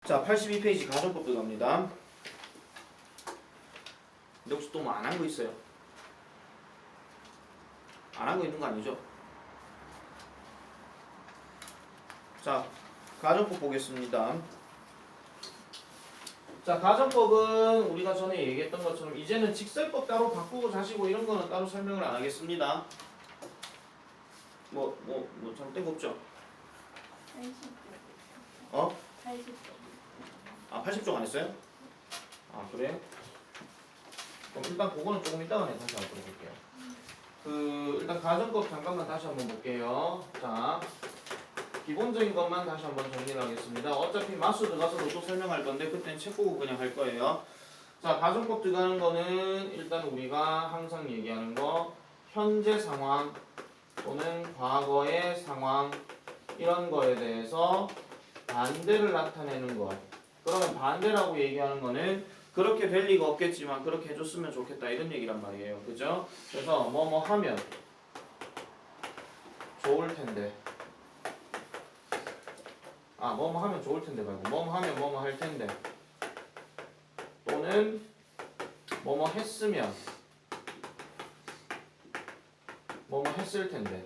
자, 82페이지 가정법 들어갑니다. 근데 혹시 또 뭐 안 한 거 있어요? 안 한 거 있는 거 아니죠? 자, 가정법 보겠습니다. 자, 가정법은 우리가 전에 얘기했던 것처럼 이제는 직설법 따로 바꾸고 자시고 이런 거는 따로 설명을 안 하겠습니다. 잘못된 거 없죠? 80쪽. 어? 80쪽. 아, 80쪽 안 했어요? 아, 그래요? 그럼 일단 그거는 조금 이따가 내가 다시 한번 볼게요. 일단 가정법 잠깐만 다시 한번 볼게요. 자, 기본적인 것만 다시 한번 정리를 하겠습니다. 어차피 마수 들어가서도 또 설명할 건데 그때는 책 보고 그냥 할 거예요. 자, 가정법 들어가는 거는 일단 우리가 항상 얘기하는 거 현재 상황 또는 과거의 상황 이런 거에 대해서 반대를 나타내는 것. 그러면 반대라고 얘기하는 거는 그렇게 될 리가 없겠지만 그렇게 해줬으면 좋겠다 이런 얘기란 말이에요. 그죠? 그래서 뭐뭐 하면 좋을 텐데. 아, 뭐뭐 하면 좋을 텐데 말고 뭐뭐 하면 뭐뭐 할 텐데. 또는 뭐뭐 했으면 뭐뭐 했을 텐데.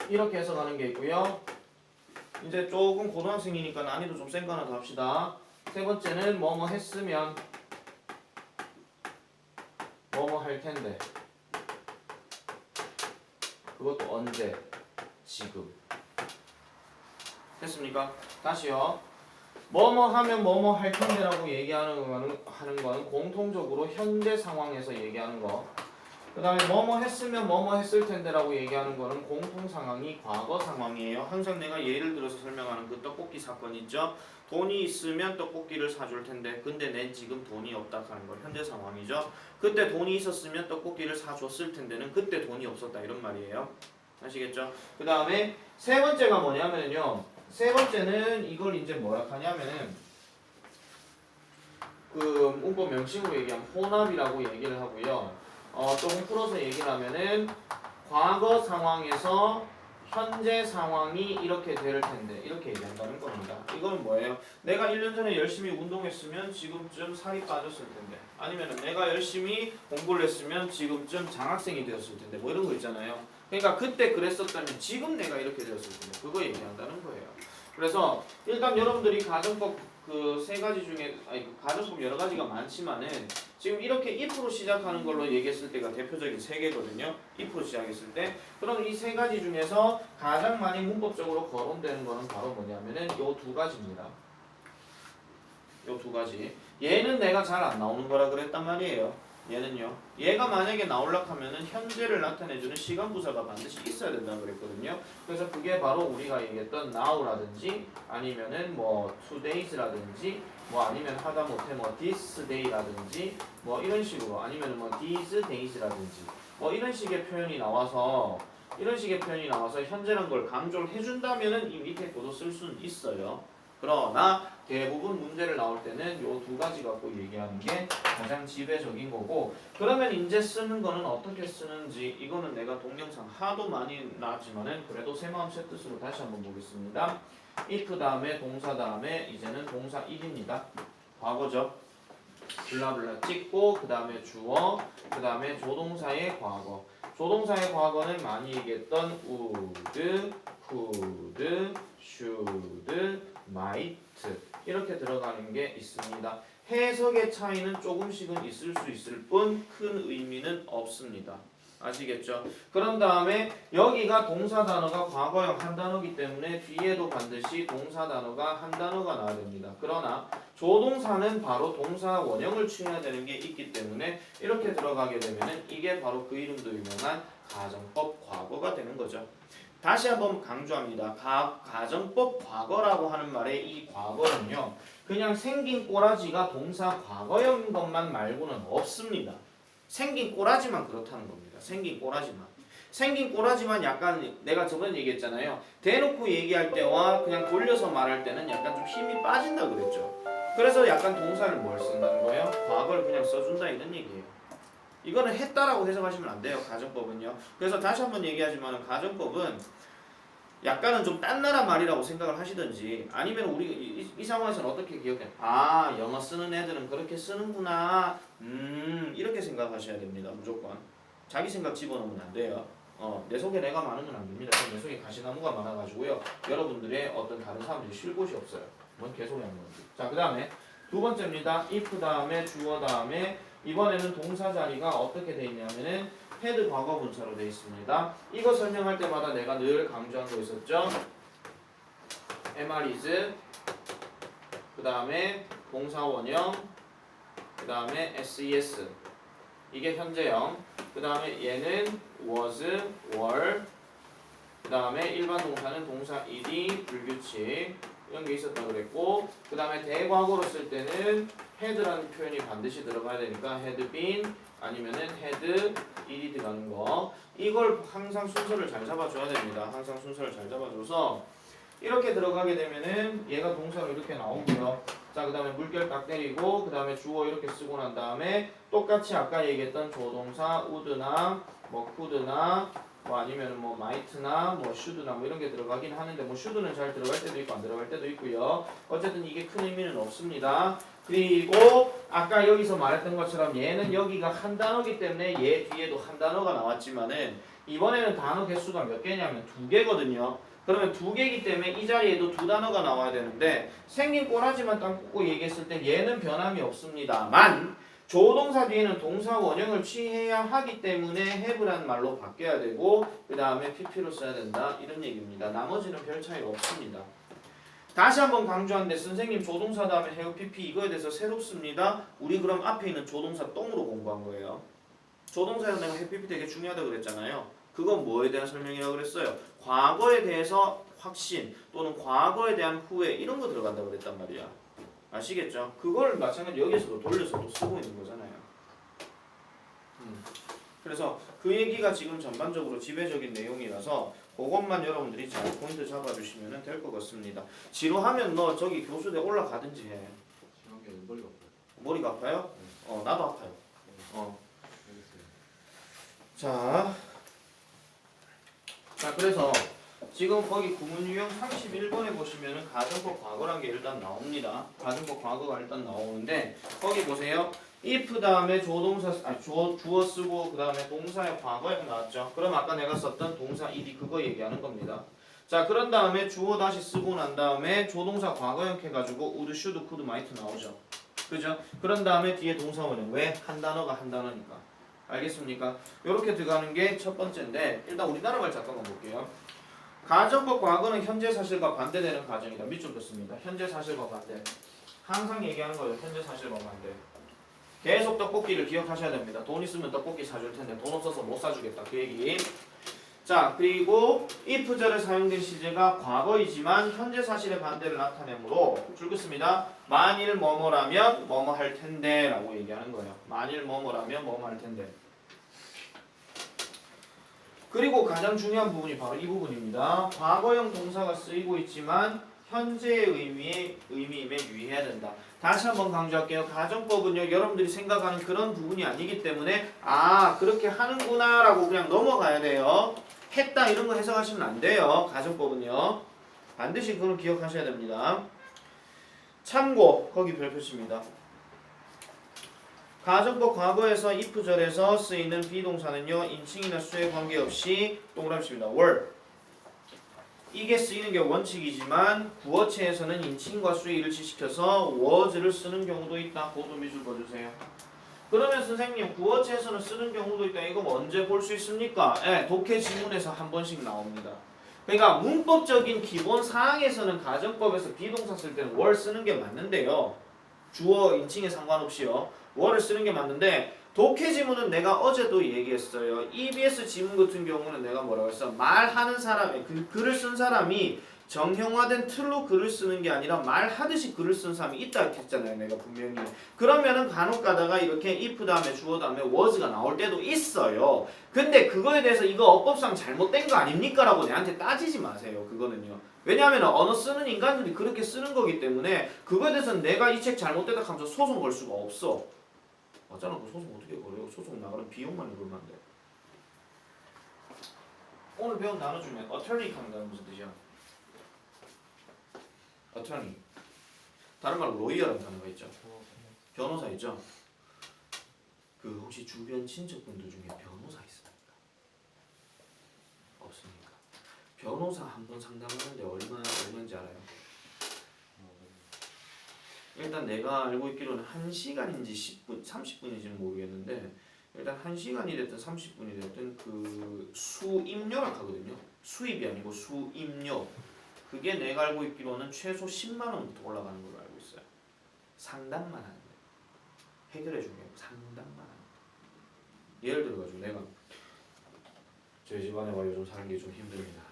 이렇게 해석하는 게 있고요. 이제 조금 고등학생이니까 난이도 좀 센 거 하나 더 합시다. 세 번째는 뭐뭐 했으면 뭐뭐 할 텐데. 그것도 언제? 지금. 됐습니까? 다시요. 뭐뭐 하면 뭐뭐 할 텐데라고 얘기하는 거는 공통적으로 현재 상황에서 얘기하는 거. 그 다음에 뭐뭐 했으면 뭐뭐 했을 텐데라고 얘기하는 거는 공통 상황이 과거 상황이에요. 항상 내가 예를 들어서 설명하는 그 떡볶이 사건 있죠. 돈이 있으면 떡볶이를 사줄 텐데 근데 내 지금 돈이 없다 하는 거 현재 상황이죠. 그때 돈이 있었으면 떡볶이를 사줬을 텐데는 그때 돈이 없었다 이런 말이에요. 아시겠죠? 그 다음에 세 번째가 뭐냐면요. 세 번째는 이걸 이제 뭐라 하냐면은 그 문법 명칭으로 얘기하면 혼합이라고 얘기를 하고요. 조금 풀어서 얘기를 하면은 과거 상황에서 현재 상황이 이렇게 될 텐데 이렇게 얘기한다는 겁니다. 이건 뭐예요? 내가 1년 전에 열심히 운동했으면 지금쯤 살이 빠졌을 텐데 아니면 내가 열심히 공부를 했으면 지금쯤 장학생이 되었을 텐데 뭐 이런 거 있잖아요. 그러니까 그때 그랬었다면 지금 내가 이렇게 되었을 텐데 그거 얘기한다는 거예요. 그래서 일단 여러분들이 가정법 그 세 가지 중에 가정법 여러 가지가 많지만은 지금 이렇게 if로 시작하는 걸로 얘기했을 때가 대표적인 세 개거든요. if로 시작했을 때. 그럼 이 세 가지 중에서 가장 많이 문법적으로 거론되는 거는 바로 뭐냐면은 요 두 가지입니다. 요 두 가지. 얘는 내가 잘 안 나오는 거라 그랬단 말이에요. 얘는요. 얘가 만약에 나오려고 하면은 현재를 나타내주는 시간 부사가 반드시 있어야 된다고 그랬거든요. 그래서 그게 바로 우리가 얘기했던 now라든지 아니면은 뭐 todays라든지 뭐 아니면 하다못해 뭐 this day라든지 뭐 이런 식으로 아니면 뭐 these days라든지 뭐 이런 식의 표현이 나와서 현재란 걸 강조를 해준다면은 이 밑에 것도 쓸 수는 있어요. 그러나 대부분 문제를 나올 때는 요 두 가지 갖고 얘기하는 게 가장 지배적인 거고 그러면 이제 쓰는 거는 어떻게 쓰는지 이거는 내가 동영상 하도 많이 나왔지만은 그래도 새 마음 새 뜻으로 다시 한번 보겠습니다. if 다음에 동사 다음에 이제는 동사 1입니다. 과거죠. 블라블라 찍고 그 다음에 주어 그 다음에 조동사의 과거 조동사의 과거는 많이 얘기했던 would, could, should, might 이렇게 들어가는 게 있습니다. 해석의 차이는 조금씩은 있을 수 있을 뿐 큰 의미는 없습니다. 아시겠죠? 그런 다음에 여기가 동사 단어가 과거형 한 단어이기 때문에 뒤에도 반드시 동사 단어가 한 단어가 나와야 됩니다. 그러나 조동사는 바로 동사 원형을 취해야 되는 게 있기 때문에 이렇게 들어가게 되면은 이게 바로 그 이름도 유명한 가정법 과거가 되는 거죠. 다시 한번 강조합니다. 가정법 과거라고 하는 말의 이 과거는요. 그냥 생긴 꼬라지가 동사 과거형인 것만 말고는 없습니다. 생긴 꼬라지만 그렇다는 겁니다. 생긴 꼬라지만. 생긴 꼬라지만 약간 내가 저번에 얘기했잖아요. 대놓고 얘기할 때와 그냥 돌려서 말할 때는 약간 좀 힘이 빠진다 그랬죠. 그래서 약간 동사를 뭘 쓴다는 거예요? 과거를 그냥 써준다 이런 얘기예요. 이거는 했다라고 해석하시면 안 돼요. 가정법은요. 그래서 다시 한번 얘기하지만 가정법은 약간은 좀 딴 나라 말이라고 생각을 하시든지 아니면 우리 이 상황에서는 어떻게 기억해? 아 영어 쓰는 애들은 그렇게 쓰는구나. 이렇게 생각하셔야 됩니다. 무조건 자기 생각 집어넣으면 안 돼요. 내 속에 내가 많으면 안 됩니다. 내 속에 가시나무가 많아가지고요. 여러분들의 어떤 다른 사람들이 쉴 곳이 없어요. 뭔 개소리 하는 건지. 자, 그 다음에 두 번째입니다. if 다음에 주어 다음에 이번에는 동사 자리가 어떻게 돼 있냐면은 헤드 과거 분사로 돼 있습니다. 이거 설명할 때마다 내가 늘 강조한 거 있었죠. MR is 그 다음에 동사 원형 그 다음에 SES 이게 현재형 그 다음에 얘는 was, were 그 다음에 일반 동사는 동사 ed, 불규칙 이런 게 있었다 그랬고 그 다음에 대과거로 쓸 때는 had라는 표현이 반드시 들어가야 되니까 had been 아니면은 had 일이 들어가는 거 이걸 항상 순서를 잘 잡아줘야 됩니다. 항상 순서를 잘 잡아줘서 이렇게 들어가게 되면은 얘가 동사로 이렇게 나오고요. 자, 그 다음에 물결 딱 때리고 그 다음에 주어 이렇게 쓰고 난 다음에 똑같이 아까 얘기했던 조동사 would나 뭐 could나 뭐 아니면은 뭐 might나 뭐 should나 뭐 이런 게 들어가긴 하는데 뭐 should는 잘 들어갈 때도 있고 안 들어갈 때도 있고요. 어쨌든 이게 큰 의미는 없습니다. 그리고 아까 여기서 말했던 것처럼 얘는 여기가 한 단어기 때문에 얘 뒤에도 한 단어가 나왔지만은 이번에는 단어 개수가 몇 개냐면 2개거든요. 그러면 2개이기 때문에 이 자리에도 2단어가 나와야 되는데 생긴 꼬라지만 딱 꽂고 얘기했을 때 얘는 변함이 없습니다만 조동사 뒤에는 동사 원형을 취해야 하기 때문에 have라는 말로 바뀌어야 되고 그 다음에 pp로 써야 된다 이런 얘기입니다. 나머지는 별 차이가 없습니다. 다시 한번 강조하는데 선생님 조동사 다음에 have pp 이거에 대해서 새롭습니다. 우리 그럼 앞에 있는 조동사 똥으로 공부한 거예요. 조동사에서 내가 have pp 되게 중요하다고 그랬잖아요. 그건 뭐에 대한 설명이라고 그랬어요? 과거에 대해서 확신 또는 과거에 대한 후회 이런 거 들어간다고 그랬단 말이야. 아시겠죠? 그걸 마찬가지 여기서도 돌려서 또 쓰고 있는 거잖아요. 그래서 그 얘기가 지금 전반적으로 지배적인 내용이라서 그것만 여러분들이 잘 포인트 잡아주시면 될 것 같습니다. 지루하면 너 저기 교수대 올라가든지 해. 머리가 아파요. 머리가 아파요? 네. 나도 아파요. 알겠어요. 자 그래서 지금 거기 구문 유형 31번에 보시면은 가정법 과거란 게 일단 나옵니다. 가정법 과거가 일단 나오는데 거기 보세요. if 다음에 조동사 주어 쓰고 그 다음에 동사의 과거에 나왔죠. 그럼 아까 내가 썼던 동사 ed 그거 얘기하는 겁니다. 자 그런 다음에 주어 다시 쓰고 난 다음에 조동사 과거형 해가지고 would, should, could, might 나오죠. 그죠? 그런 다음에 뒤에 동사 원형 왜? 한 단어가 한 단어니까. 알겠습니까? 이렇게 들어가는 게 첫 번째인데 일단 우리나라 말 잠깐만 볼게요. 가정법 과거는 현재 사실과 반대되는 가정이다. 밑줄 긋습니다. 현재 사실과 반대. 항상 얘기하는 거예요. 현재 사실과 반대. 계속 떡볶이를 기억하셔야 됩니다. 돈 있으면 떡볶이 사줄 텐데 돈 없어서 못 사주겠다. 그 얘기. 자 그리고 if절에 사용된 시제가 과거이지만 현재 사실의 반대를 나타내므로 줄 긋습니다. 만일 뭐뭐라면 뭐뭐 할 텐데 라고 얘기하는 거예요. 만일 뭐뭐라면 뭐뭐 할 텐데. 그리고 가장 중요한 부분이 바로 이 부분입니다. 과거형 동사가 쓰이고 있지만 현재의 의미임에 유의해야 된다. 다시 한번 강조할게요. 가정법은요 여러분들이 생각하는 그런 부분이 아니기 때문에 아 그렇게 하는구나 라고 그냥 넘어가야 돼요. 했다 이런 거 해석하시면 안 돼요. 가정법은요 반드시 그걸 기억하셔야 됩니다. 참고 거기 별표치입니다. 가정법 과거에서 if절에서 쓰이는 비동사는요 인칭이나 수에 관계없이 동그라미입니다. were 이게 쓰이는 게 원칙이지만 구어체에서는 인칭과 수에 일치시켜서 was를 쓰는 경우도 있다. 그것도 밑줄 봐주세요. 그러면 선생님 구어체에서는 쓰는 경우도 있다. 이거 언제 볼 수 있습니까? 독해 지문에서 한 번씩 나옵니다. 그러니까 문법적인 기본 사항에서는 가정법에서 비동사 쓸 때는 were 쓰는 게 맞는데요. 주어 인칭에 상관없이요. were를 쓰는 게 맞는데 독해 지문은 내가 어제도 얘기했어요. EBS 지문 같은 경우는 내가 뭐라고 했어? 말하는 사람이 글을 쓴 사람이 정형화된 틀로 글을 쓰는 게 아니라 말하듯이 글을 쓴 사람이 있다 했잖아요. 내가 분명히. 그러면은 간혹 가다가 이렇게 if 다음에 주어 다음에 was가 나올 때도 있어요. 근데 그거에 대해서 이거 어법상 잘못된 거 아닙니까? 라고 내한테 따지지 마세요. 그거는요. 왜냐하면 언어 쓰는 인간들이 그렇게 쓰는 거기 때문에 그거에 대해서는 내가 이 책 잘못됐다 하면서 소송 걸 수가 없어. 맞잖아. 그 소송 어떻게 걸어요? 소송 나가는 비용만 입으면 안 돼. 오늘 배운 단어 중에 attorney 하는 단어 무슨 뜻이야? attorney. 다른 말로 lawyer라는 단어가 있죠. 변호사 있죠. 그 혹시 주변 친척분들 중에 변호사 있습니까? 없습니까? 변호사 한 번 상담하는데 얼마인지 알아요? 일단 내가 알고 있기로는 1시간인지 10분, 30분인지는 모르겠는데 일단 1시간이 됐든 30분이 됐든 그 수임료라고 하거든요. 수입이 아니고 수임료. 그게 내가 알고 있기로는 최소 10만 원부터 올라가는 걸로 알고 있어요. 상담만 하는데. 해결해 주는 게 아니고 상담만 하는데. 예를 들어가지고 내가 저희 집안에 와 요즘 사는 게 좀 힘듭니다.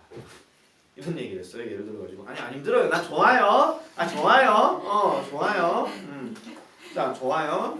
이런 얘기를 했어요. 예를 들어가지고 아니 안 힘들어요. 나 좋아요. 아 좋아요. 좋아요. 자 좋아요.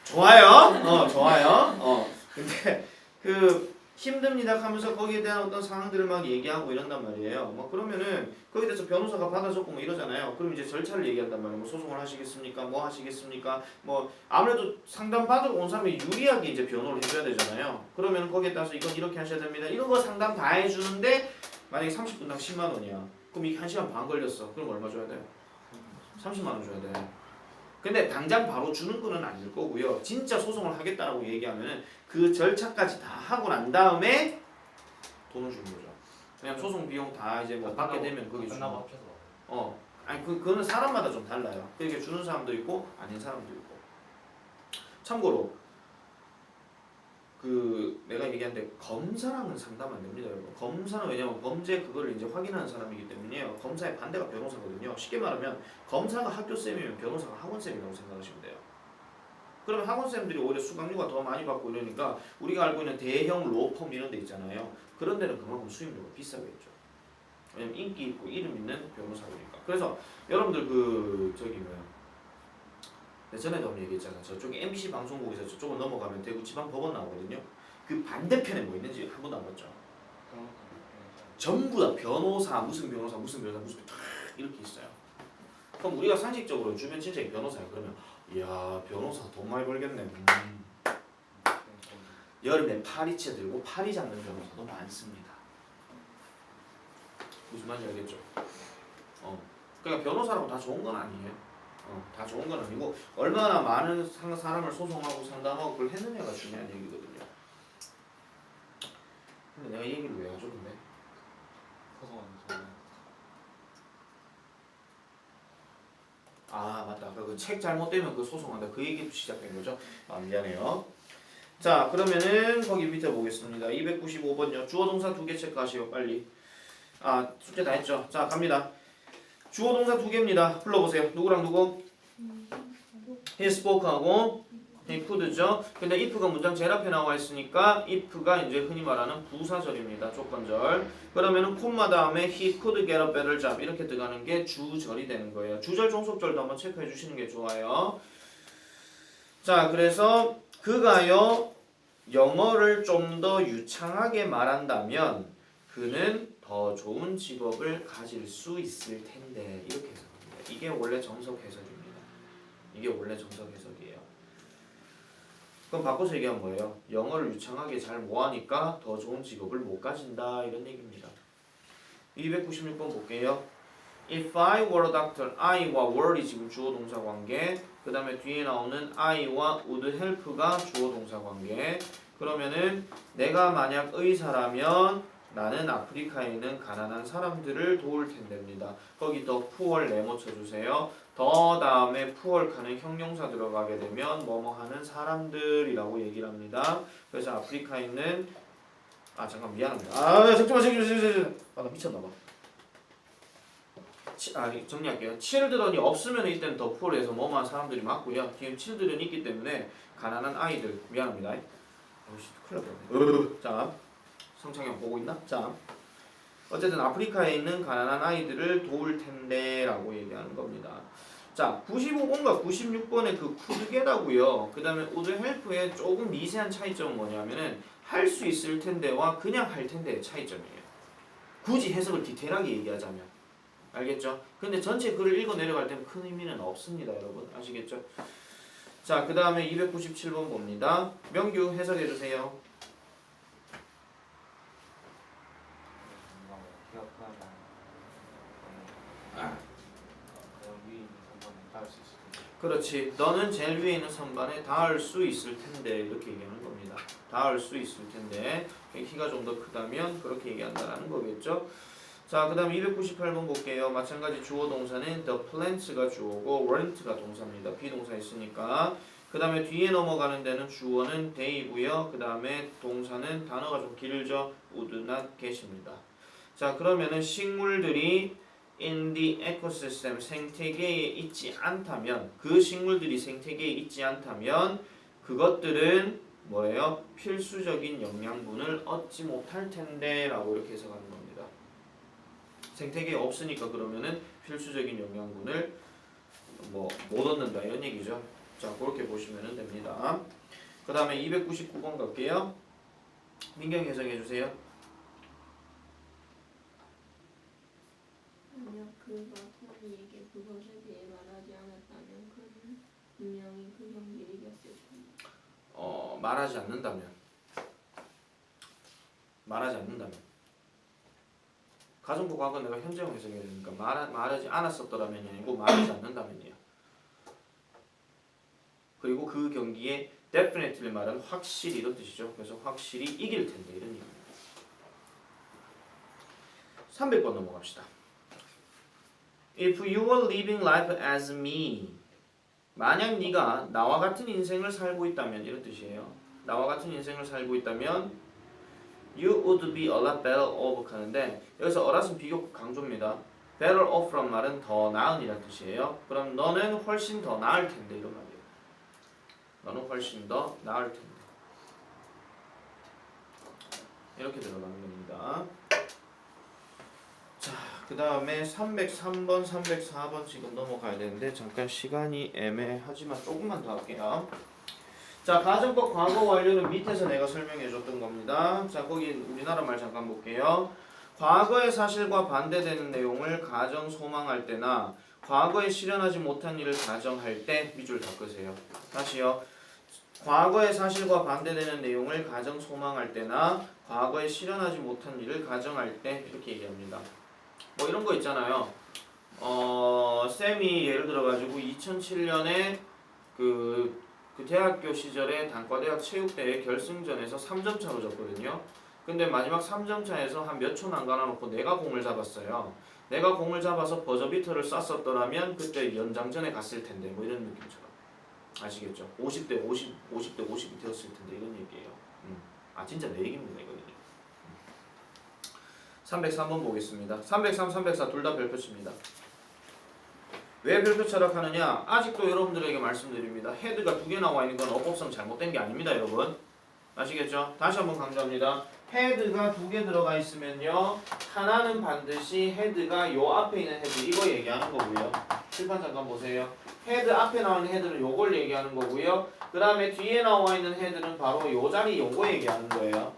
좋아요. 좋아요. 근데 그 힘듭니다 하면서 거기에 대한 어떤 상황들을 막 얘기하고 이런단 말이에요. 뭐 그러면은 거기에 대해서 변호사가 받아줬고 뭐 이러잖아요. 그럼 이제 절차를 얘기한단 말이에요. 뭐 소송을 하시겠습니까? 뭐 하시겠습니까? 뭐 아무래도 상담 받으러 온 사람이 유리하게 이제 변호를 해줘야 되잖아요. 그러면 거기에 따라서 이건 이렇게 하셔야 됩니다. 이런 거 상담 다 해주는데 만약에 30분당 10만 원이야. 그럼 이게 1시간 반 걸렸어. 그럼 얼마 줘야 돼요? 30만 원 줘야 돼. 근데 당장 바로 주는 거는 아닐 거고요. 진짜 소송을 하겠다라고 얘기하면은 그 절차까지 다 하고 난 다음에 돈을 주는 거죠. 왜냐면 소송 비용 다 이제 뭐 받게 되면 거기 주는 끝나고 거. 합쳐서. 아니 그거는 사람마다 좀 달라요. 그렇게 주는 사람도 있고 아닌 사람도 있고. 참고로 그 내가 얘기하는데 검사랑은 상담 안 됩니다, 여러분. 검사는 왜냐면 범죄 그거를 이제 확인하는 사람이기 때문에요. 검사의 반대가 변호사거든요. 쉽게 말하면 검사가 학교 쌤이면 변호사가 학원 쌤이라고 생각하시면 돼요. 그러면 학원 쌤들이 오히려 수강료가 더 많이 받고 이러니까 우리가 알고 있는 대형 로펌 이런 데 있잖아요. 그런 데는 그만큼 수임료가 비싸겠죠. 왜냐면 인기 있고 이름 있는 변호사니까. 그래서 여러분들 그 저기 뭐야. 전에도 한번 얘기했잖아. 저쪽에 MBC 방송국에서 저쪽을 넘어가면 대구 지방법원 나오거든요. 그 반대편에 뭐 있는지 한 번도 안 봤죠. 전부 다 변호사 무슨 변호사 무슨 변호사 무슨 다 이렇게 있어요. 그럼 우리가 상식적으로 주변 친척이 변호사야 그러면 이야 변호사 돈 많이 벌겠네. 여름에 파리채 들고 파리 잡는 변호사도 많습니다. 무슨 말인지 알겠죠? 그러니까 변호사라고 다 좋은 건 아니에요. 다 좋은 건 아니고 얼마나 많은 사람을 소송하고 상담하고 그걸 했느냐가 중요한 얘기거든요. 근데 내가 이 얘기를 왜 하죠 근데? 소송하는 저는. 아 맞다. 그 책 잘못되면 그 소송한다. 그 얘기도 시작된 거죠. 미안해요. 자 그러면은 거기 밑에 보겠습니다. 295번요. 주어 동사 2개 체크하시오 빨리. 숙제 다 했죠. 자 갑니다. 주어 동사 2개입니다. 불러보세요. 누구랑 누구? he spoke하고 he could죠. 근데 if가 문장 제일 앞에 나와 있으니까 if가 이제 흔히 말하는 부사절입니다. 조건절. 그러면은 콤마 다음에 he could get a better job 이렇게 들어가는 게 주절이 되는 거예요. 주절 종속절도 한번 체크해 주시는 게 좋아요. 자 그래서 그가요 영어를 좀 더 유창하게 말한다면 그는 더 좋은 직업을 가질 수 있을 텐데 이렇게 해석합니다. 이게 원래 정석 해석입니다. 이게 원래 정석 해석이에요. 그럼 바꿔서 얘기하면 뭐예요? 영어를 유창하게 잘 못하니까 더 좋은 직업을 못 가진다 이런 얘기입니다. 296번 볼게요. If I were a doctor, I와 were이 지금 주어 동사 관계 그 다음에 뒤에 나오는 I와 would help가 주어 동사 관계 그러면은 내가 만약 의사라면 나는 아프리카에 있는 가난한 사람들을 도울 텐데입니다. 거기 더 poor 네모 쳐주세요. 더 다음에 poor 칸에 형용사 들어가게 되면 뭐뭐 하는 사람들이라고 얘기를 합니다. 그래서 아프리카에 있는 잠깐 미안합니다. 잠깐만 나 미쳤나봐. 정리할게요. children이 없으면 이때는 더 poor에서 뭐뭐 하는 사람들이 맞고요. 뒤에 children이 있기 때문에 가난한 아이들 미안합니다. 큰일 났네. 자 성창형 보고 있나? 자, 어쨌든 아프리카에 있는 가난한 아이들을 도울 텐데 라고 얘기하는 겁니다. 자, 95번과 96번의 그 could 그 다음에 would help의 조금 미세한 차이점은 뭐냐면은 할 수 있을 텐데와 그냥 할 텐데의 차이점이에요. 굳이 해석을 디테일하게 얘기하자면. 알겠죠? 근데 전체 글을 읽어 내려갈 때는 큰 의미는 없습니다, 여러분. 아시겠죠? 자, 그 다음에 297번 봅니다. 명규 해석해 주세요. 그렇지. 너는 제일 위에 있는 선반에 닿을 수 있을 텐데 이렇게 얘기하는 겁니다. 닿을 수 있을 텐데 키가 좀 더 크다면 그렇게 얘기한다는 거겠죠. 자, 그 다음 298번 볼게요. 마찬가지 주어 동사는 the plants가 주어고 weren't가 동사입니다. 비동사 있으니까. 그 다음에 뒤에 넘어가는 데는 주어는 they고요. 그 다음에 동사는 단어가 좀 길죠. would not get입니다. 자, 그러면은 식물들이 in the ecosystem 생태계에 있지 않다면 그 식물들이 생태계에 있지 않다면 그것들은 뭐예요? 필수적인 영양분을 얻지 못할 텐데 라고 이렇게 해석하는 겁니다. 생태계에 없으니까 그러면은 필수적인 영양분을 뭐 못 얻는다 이런 얘기죠. 자, 그렇게 보시면 됩니다. 그 다음에 299번 갈게요. 민경이 해석해 주세요. 만약 그가 토니에게 그것에 대해 말하지 않았다면 그는 분명히 그 경기를 이겼을 텐데. 말하지 않는다면 가정부 과거 내가 현재형 해석해야 되니까 말하지 않았었더라면이 아니고 말하지 않는다면이에요. 그리고 그 경기에 definitely 말은 확실히 이런 뜻이죠. 그래서 확실히 이길 텐데 이런 얘기입니다. 300번 넘어갑시다. If you were living life as me, 만약 네가 나와 같은 인생을 살고 있다면 이런 뜻이에요. 나와 같은 인생을 살고 있다면 you would be a lot better off 하는데 여기서 alot은 비교 강조입니다. better off란 말은 더 나은 이란 뜻이에요. 그럼 너는 훨씬 더 나을 텐데 이런 말이에요. 너는 훨씬 더 나을 텐데 이렇게 들어가는 겁니다. 자, 그 다음에 303번, 304번 지금 넘어가야 되는데 잠깐 시간이 애매하지만 조금만 더 할게요. 자, 가정법 과거 완료는 밑에서 내가 설명해 줬던 겁니다. 자, 거기 우리나라 말 잠깐 볼게요. 과거의 사실과 반대되는 내용을 가정 소망할 때나 과거에 실현하지 못한 일을 가정할 때 밑줄 닦으세요. 다시요. 과거의 사실과 반대되는 내용을 가정 소망할 때나 과거에 실현하지 못한 일을 가정할 때 이렇게 얘기합니다. 뭐 이런 거 있잖아요. 쌤이 예를 들어가지고 2007년에 그 대학교 시절에 단과대학 체육대회 결승전에서 3점 차로 졌거든요. 근데 마지막 3점 차에서 한 몇 초 남겨놓고 내가 공을 잡았어요. 내가 공을 잡아서 버저비터를 쐈었더라면 그때 연장전에 갔을 텐데 뭐 이런 느낌처럼. 아시겠죠? 50대 50, 50대 50이 되었을 텐데 이런 얘기예요. 아 진짜 내 얘기입니다 이거는. 303번 보겠습니다. 303, 304 둘 다 별표치입니다. 왜 별표 철학하느냐? 아직도 여러분들에게 말씀드립니다. 헤드가 두 개 나와 있는 건 어법상 잘못된 게 아닙니다, 여러분. 아시겠죠? 다시 한번 강조합니다. 헤드가 두 개 들어가 있으면요, 하나는 반드시 헤드가 요 앞에 있는 헤드 이거 얘기하는 거고요. 칠판 잠깐 보세요. 헤드 앞에 나와 있는 헤드는 요걸 얘기하는 거고요. 그 다음에 뒤에 나와 있는 헤드는 바로 요 자리 요거 얘기하는 거예요.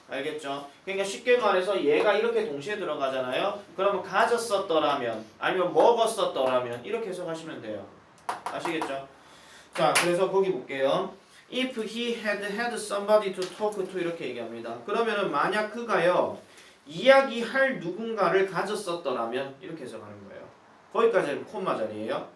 알겠죠? 그러니까 쉽게 말해서 얘가 이렇게 동시에 들어가잖아요. 그러면 가졌었더라면 아니면 먹었었더라면 이렇게 해석하시면 돼요. 아시겠죠? 자, 그래서 거기 볼게요. If he had had somebody to talk to 이렇게 얘기합니다. 그러면은 만약 그가요 이야기할 누군가를 가졌었더라면 이렇게 해석하는 거예요. 거기까지는 콤마 자리예요.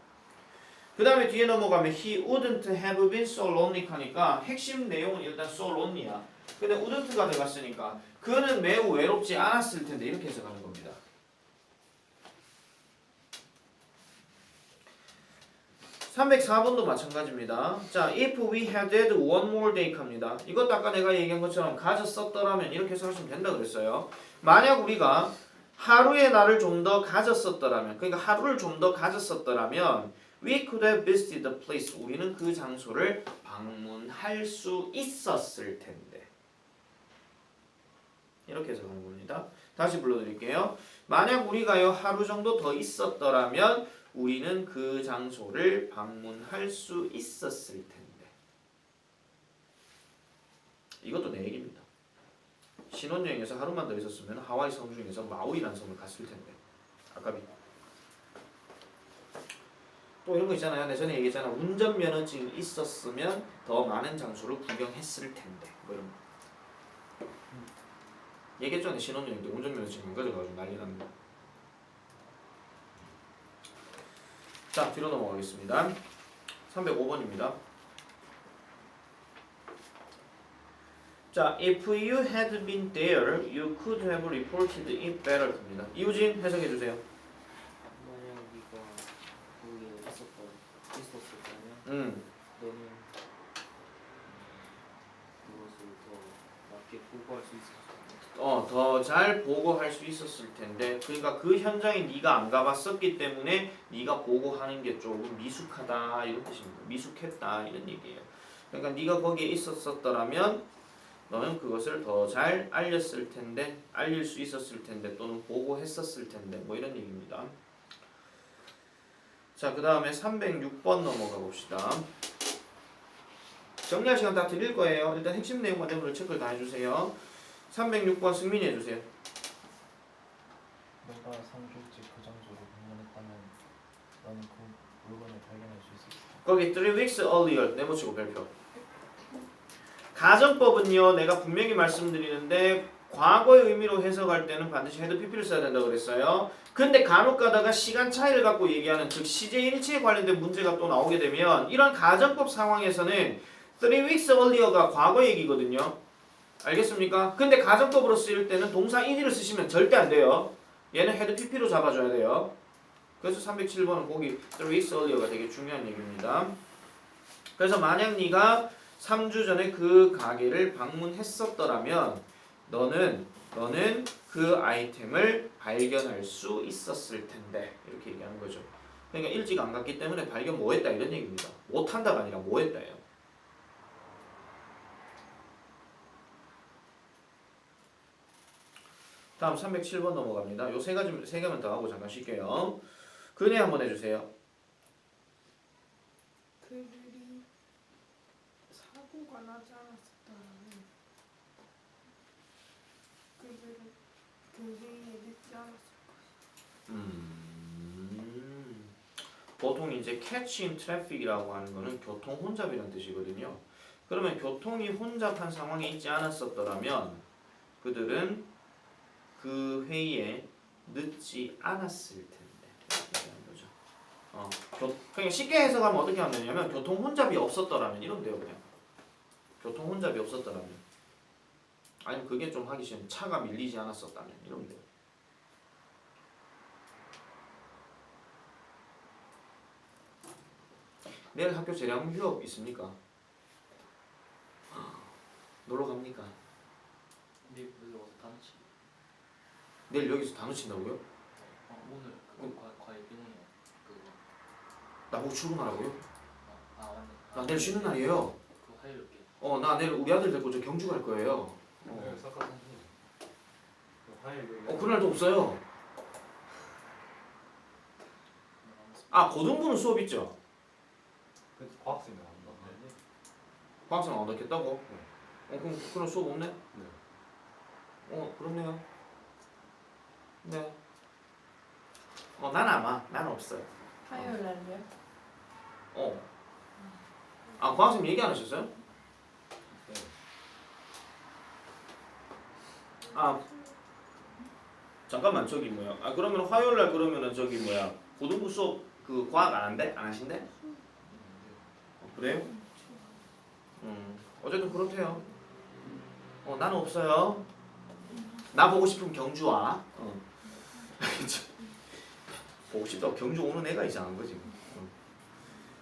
그 다음에 뒤에 넘어가면 he wouldn't have been so lonely 하니까 핵심 내용은 일단 so lonely야. 근데 wouldn't가 들어갔으니까 그는 매우 외롭지 않았을 텐데 이렇게 해석하는 겁니다. 304번도 마찬가지입니다. 자, if we had had one more day 합니다. 이것도 아까 내가 얘기한 것처럼 가졌었더라면 이렇게 해석하시면 된다 그랬어요. 만약 우리가 하루의 날을 좀 더 가졌었더라면, 그러니까 하루를 좀 더 가졌었더라면 we could have visited the place. 우리는 그 장소를 방문할 수 있었을 텐데. 이렇게 해석하는 겁니다. 다시 불러드릴게요. 만약 우리가요 하루 정도 더 있었더라면 우리는 그 장소를 방문할 수 있었을 텐데. 이것도 내 얘기입니다. 신혼여행에서 하루만 더 있었으면 하와이 섬 중에서 마우이라는 섬을 갔을 텐데. 아까비. 또 이런 거 있잖아요. 내가 전에 얘기했잖아. 운전면허증이 있었으면 더 많은 장소를 구경했을 텐데. 뭐 이런 거. 얘기했죠. 내 신혼여행 때 운전면허증 안 가져가지고 난리 났는데. 자, 뒤로 넘어가겠습니다. 305번입니다. 자, if you had been there, you could have reported it better입니다. 이우진 해석해 주세요. 만약 네가 거기에 있었다면 너는 그것을 더 맞게 보고할 수 있었을 텐데. 더 잘 보고할 수 있었을 텐데, 그러니까 그 현장에 네가 안 가봤었기 때문에 네가 보고하는 게 조금 미숙하다 이런 뜻입니다. 미숙했다 이런 얘기예요. 그러니까 네가 거기에 있었었더라면 너는 그것을 더 잘 알렸을 텐데, 알릴 수 있었을 텐데, 또는 보고했었을 텐데, 뭐 이런 얘기입니다. 자, 그 다음에 306번 넘어가 봅시다. 정리할 시간 다 드릴 거예요. 일단 핵심 내용만 내부를 체크를 다 해주세요. 306번 승민이 해주세요. 내가 3주일째 그 장소를 방문했다면 나는 그 물건을 발견할 수 있었어. 거기 3 weeks earlier 네모치고 별표. 가정법은요, 내가 분명히 말씀드리는데 과거의 의미로 해석할 때는 반드시 헤드 PP를 써야 된다고 그랬어요. 근데 간혹 가다가 시간 차이를 갖고 얘기하는, 즉 시제일치에 관련된 문제가 또 나오게 되면 이런 가정법 상황에서는 3 weeks earlier가 과거 얘기거든요. 알겠습니까? 근데 가정법으로 쓰일 때는 동사 in을 쓰시면 절대 안 돼요. 얘는 헤드 PP로 잡아줘야 돼요. 그래서 307번은 거기 3 weeks earlier가 되게 중요한 얘기입니다. 그래서 만약 네가 3주 전에 그 가게를 방문했었더라면 너는 그 아이템을 발견할 수 있었을 텐데, 이렇게 얘기하는 거죠. 그러니까 일찍 안 갔기 때문에 발견 못했다 이런 얘기입니다. 못한다가 아니라 못했다예요. 다음 307번 넘어갑니다. 요 세 개만 더 하고 잠깐 쉴게요. 근해 한번 해주세요. 그들이 사고가 나지 않았었다면 그들은 그 회의에 늦지 않았을 보통 이제 catch in traffic이라고 하는 거는 교통 혼잡이라는 뜻이거든요. 그러면 교통이 혼잡한 상황에 있지 않았었더라면 그들은 그 회의에 늦지 않았을 텐데, 이렇게 하는 거죠. 그냥 쉽게 해석하면 어떻게 하면 되냐면 교통 혼잡이 없었더라면 이러면 돼요. 그냥 교통 혼잡이 없었더라면, 아니면 그게 좀 하기 싫으면 차가 밀리지 않았었다면 이러면 돼요. 내일 학교 재량 휴업 있습니까? 놀러 갑니까? 내일 와서 단어 치. 내일 여기서 단어 친다고요? 오늘 그거 과외 비용이요. 그거. 나보고 출근하라고요? 맞네. 나 내일 쉬는 날이에요. 그 화요일게. 나 내일 우리 아들 데리고 저 경주 갈 거예요. 네, 사과 선생님. 화요일 그날도 없어요. 고등부는 수업 있죠? 그 과학생이 나온다. 과학생 안 받겠다고? 그럼 수업 없네? 네. 그렇네요. 네. 난 아마, 난 없어요. 화요일 날요? 과학생 얘기 안 하셨어요? 네. 잠깐만, 저기 뭐야? 그러면 화요일 날 그러면은 저기 뭐야? 고등부 수업 그 과학 안 한대? 안 하신대? 그래요? 어쨌든 그렇대요. 나는 없어요. 나 보고 싶으면 경주 와. 보고 싶다고 경주 오는 애가 이상한 거지.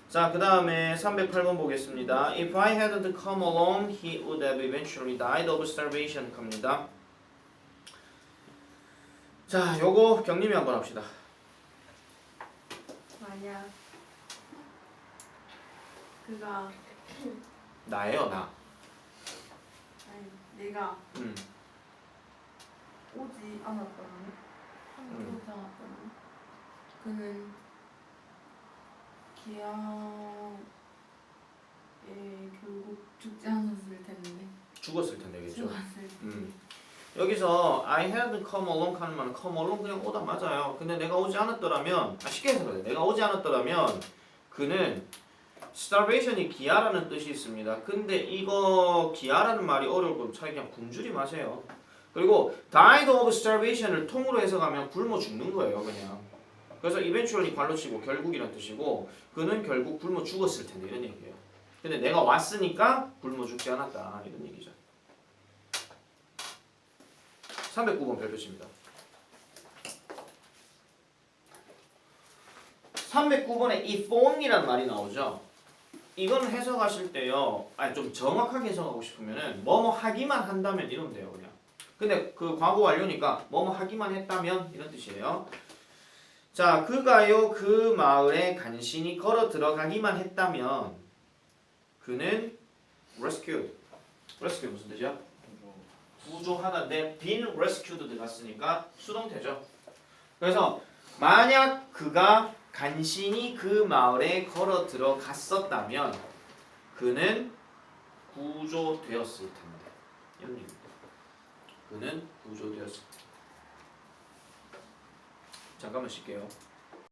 자, 그 다음에 308번 보겠습니다. If I hadn't come along, he would have eventually died of starvation. 갑니다. 자, 요거 경림이 한번 합시다. 만약 그가 나예요, 나. 아니 내가 음. 오지 않았다면 오지 않았다면 그는 기아에 결국 죽지 않았을 텐데 죽었을 텐데, 그죠? 죽었을 텐데 여기서 I had come along 하는 말은 come along 그냥 오다 맞아요. 근데 내가 오지 않았더라면, 쉽게 해석해. 내가 오지 않았더라면 그는 starvation이 기아라는 뜻이 있습니다. 근데 이거 기아라는 말이 어려울 거면 차라리 그냥 굶주리 마세요. 그리고 died of starvation을 통으로 해석하면 굶어 죽는 거예요, 그냥. 그래서 eventually 발로 치고 결국이란 뜻이고 그는 결국 굶어 죽었을 텐데 이런 얘기예요. 근데 내가 왔으니까 굶어 죽지 않았다 이런 얘기죠. 309번 별표치입니다. 309번에 if only라는 말이 나오죠. 이건 해석하실 때요. 아니 좀 정확하게 해석하고 싶으면은 뭐뭐 하기만 한다면 이러면 돼요, 그냥. 근데 그 과거 완료니까 뭐뭐 하기만 했다면 이런 뜻이에요. 자, 그가요 그 마을에 간신히 걸어 들어가기만 했다면 그는 rescued. rescue 무슨 뜻이야? 구조하다인데 been rescued 들어갔으니까 수동태죠. 그래서 만약 그가 간신히 그 마을에 걸어 들어갔었다면 그는 구조되었을 텐데 이런 얘기입니다. 그는 구조되었을 텐데. 잠깐만 쉴게요.